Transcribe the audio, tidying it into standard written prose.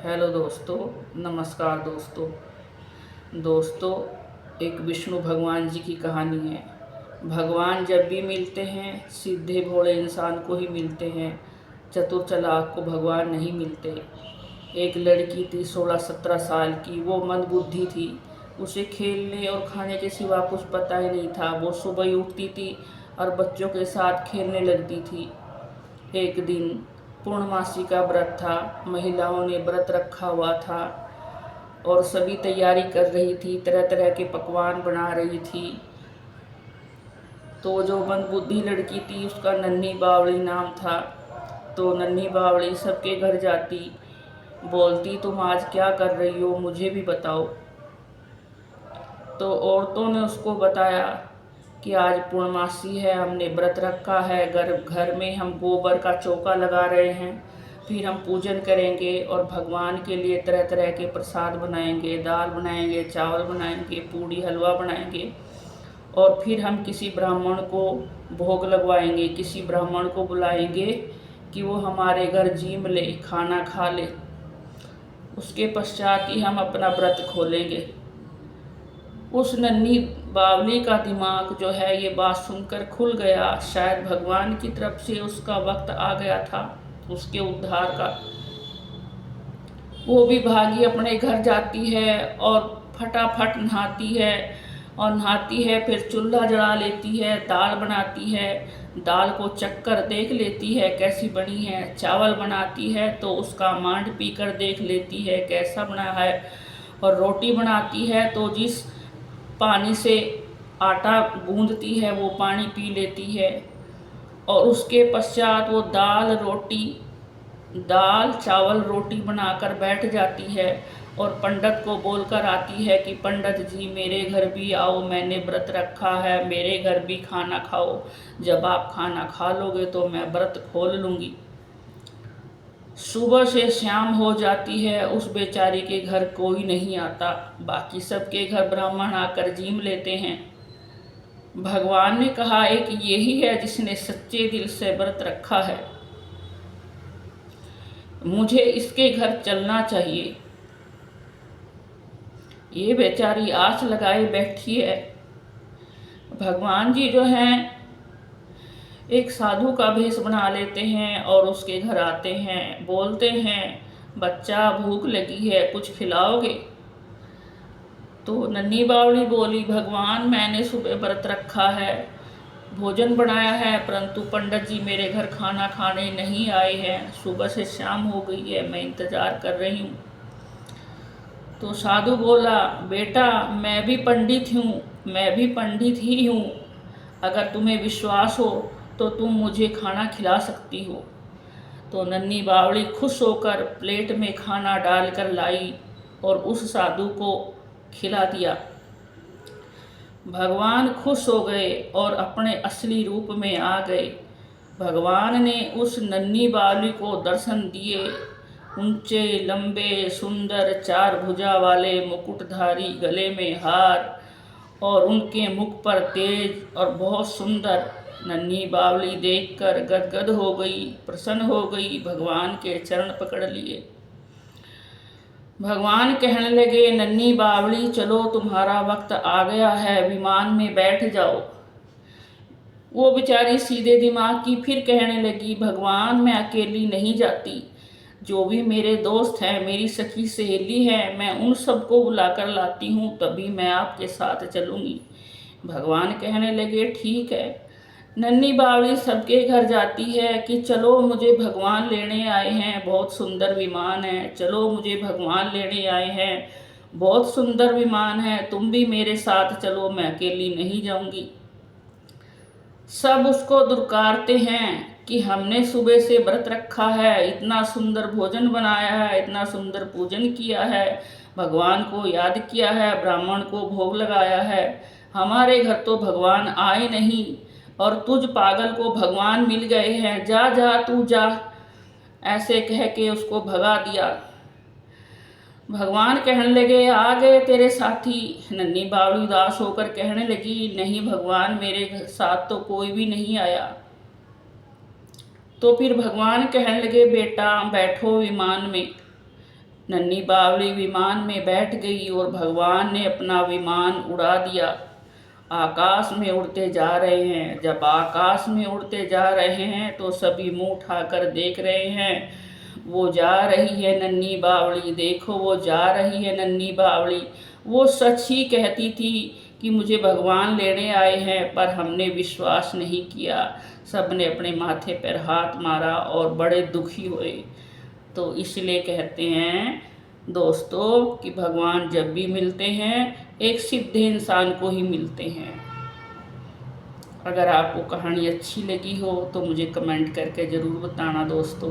Hello दोस्तों, नमस्कार दोस्तों। दोस्तों, एक विष्णु भगवान जी की कहानी है। भगवान जब भी मिलते हैं सीधे भोले इंसान को ही मिलते हैं, चतुर चालाक को भगवान नहीं मिलते। एक लड़की थी 16-17 साल की, वो मंदबुद्धि थी। उसे खेलने और खाने के सिवा कुछ पता ही नहीं था। वो सुबह ही उठती थी और बच्चों के साथ खेलने लगती थी। एक दिन पूर्णमासी का व्रत था, महिलाओं ने व्रत रखा हुआ था और सभी तैयारी कर रही थी, तरह तरह के पकवान बना रही थी। तो जो मंदबुद्धि लड़की थी उसका नन्ही बावली नाम था। तो नन्ही बावली सबके घर जाती, बोलती तुम आज क्या कर रही हो, मुझे भी बताओ। तो औरतों ने उसको बताया कि आज पूर्णमासी है, हमने व्रत रखा है, घर में हम गोबर का चौका लगा रहे हैं, फिर हम पूजन करेंगे और भगवान के लिए तरह तरह के प्रसाद बनाएंगे, दाल बनाएंगे, चावल बनाएंगे, पूड़ी हलवा बनाएंगे और फिर हम किसी ब्राह्मण को भोग लगवाएंगे, किसी ब्राह्मण को बुलाएंगे कि वो हमारे घर जीम ले, खाना खा ले। उसके पश्चात ही हम अपना व्रत खोलेंगे। उस नन्ही बावली का दिमाग जो है ये बात सुनकर खुल गया। शायद भगवान की तरफ से उसका वक्त आ गया था उसके उद्धार का। वो भी भागी अपने घर जाती है और फटाफट नहाती है और नहाती है, फिर चूल्हा जला लेती है, दाल बनाती है, दाल को चक्कर देख लेती है कैसी बनी है। चावल बनाती है तो उसका मांड पीकर देख लेती है कैसा बना है। और रोटी बनाती है तो जिस पानी से आटा गूंदती है वो पानी पी लेती है। और उसके पश्चात वो दाल चावल रोटी बनाकर बैठ जाती है और पंडित को बोलकर आती है कि पंडित जी मेरे घर भी आओ, मैंने व्रत रखा है, मेरे घर भी खाना खाओ। जब आप खाना खा लोगे तो मैं व्रत खोल लूँगी। सुबह से शाम हो जाती है, उस बेचारी के घर कोई नहीं आता। बाकी सबके घर ब्राह्मण आकर जीम लेते हैं। भगवान ने कहा एक यही है जिसने सच्चे दिल से व्रत रखा है, मुझे इसके घर चलना चाहिए। ये बेचारी आस लगाए बैठी है। भगवान जी जो हैं एक साधु का भेष बना लेते हैं और उसके घर आते हैं, बोलते हैं बच्चा भूख लगी है, कुछ खिलाओगे? तो नन्ही बावली बोली भगवान मैंने सुबह व्रत रखा है, भोजन बनाया है, परंतु पंडित जी मेरे घर खाना खाने नहीं आए हैं। सुबह से शाम हो गई है, मैं इंतज़ार कर रही हूँ। तो साधु बोला बेटा मैं भी पंडित हूँ, मैं भी पंडित ही हूँ, अगर तुम्हें विश्वास हो तो तुम मुझे खाना खिला सकती हो। तो नन्ही बावली खुश होकर प्लेट में खाना डालकर लाई और उस साधु को खिला दिया। भगवान खुश हो गए और अपने असली रूप में आ गए। भगवान ने उस नन्ही बावली को दर्शन दिए। ऊंचे लंबे सुंदर 4 भुजा वाले मुकुटधारी, गले में हार और उनके मुख पर तेज और बहुत सुंदर। नन्ही बावली देखकर गदगद हो गई, प्रसन्न हो गई, भगवान के चरण पकड़ लिए। भगवान कहने लगे नन्ही बावली चलो तुम्हारा वक्त आ गया है, विमान में बैठ जाओ। वो बेचारी सीधे दिमाग की फिर कहने लगी भगवान मैं अकेली नहीं जाती, जो भी मेरे दोस्त हैं, मेरी सखी सहेली हैं, मैं उन सबको बुलाकर लाती हूँ, तभी मैं आपके साथ चलूँगी। भगवान कहने लगे ठीक है। नन्ही बावली सबके घर जाती है कि चलो मुझे भगवान लेने आए हैं, बहुत सुंदर विमान है, चलो मुझे भगवान लेने आए हैं, बहुत सुंदर विमान है, तुम भी मेरे साथ चलो, मैं अकेली नहीं जाऊंगी। सब उसको दुरकारते हैं कि हमने सुबह से व्रत रखा है, इतना सुंदर भोजन बनाया है, इतना सुंदर पूजन किया है, भगवान को याद किया है, ब्राह्मण को भोग लगाया है, हमारे घर तो भगवान आए नहीं और तुझ पागल को भगवान मिल गए हैं, जा जा तू जा, ऐसे कह के उसको भगा दिया। भगवान कहने लगे आ गए तेरे साथी। नन्ही बावली उदास होकर कहने लगी नहीं भगवान मेरे साथ तो कोई भी नहीं आया। तो फिर भगवान कहने लगे बेटा बैठो विमान में। नन्ही बावली विमान में बैठ गई और भगवान ने अपना विमान उड़ा दिया। आकाश में उड़ते जा रहे हैं। जब आकाश में उड़ते जा रहे हैं तो सभी मुंह उठाकर देख रहे हैं। वो जा रही है नन्ही बावली, देखो वो जा रही है नन्ही बावली। वो सच ही कहती थी कि मुझे भगवान लेने आए हैं, पर हमने विश्वास नहीं किया। सब ने अपने माथे पर हाथ मारा और बड़े दुखी हुए। तो इसलिए कहते हैं दोस्तों कि भगवान जब भी मिलते हैं एक सीधे इंसान को ही मिलते हैं। अगर आपको कहानी अच्छी लगी हो तो मुझे कमेंट करके ज़रूर बताना दोस्तों।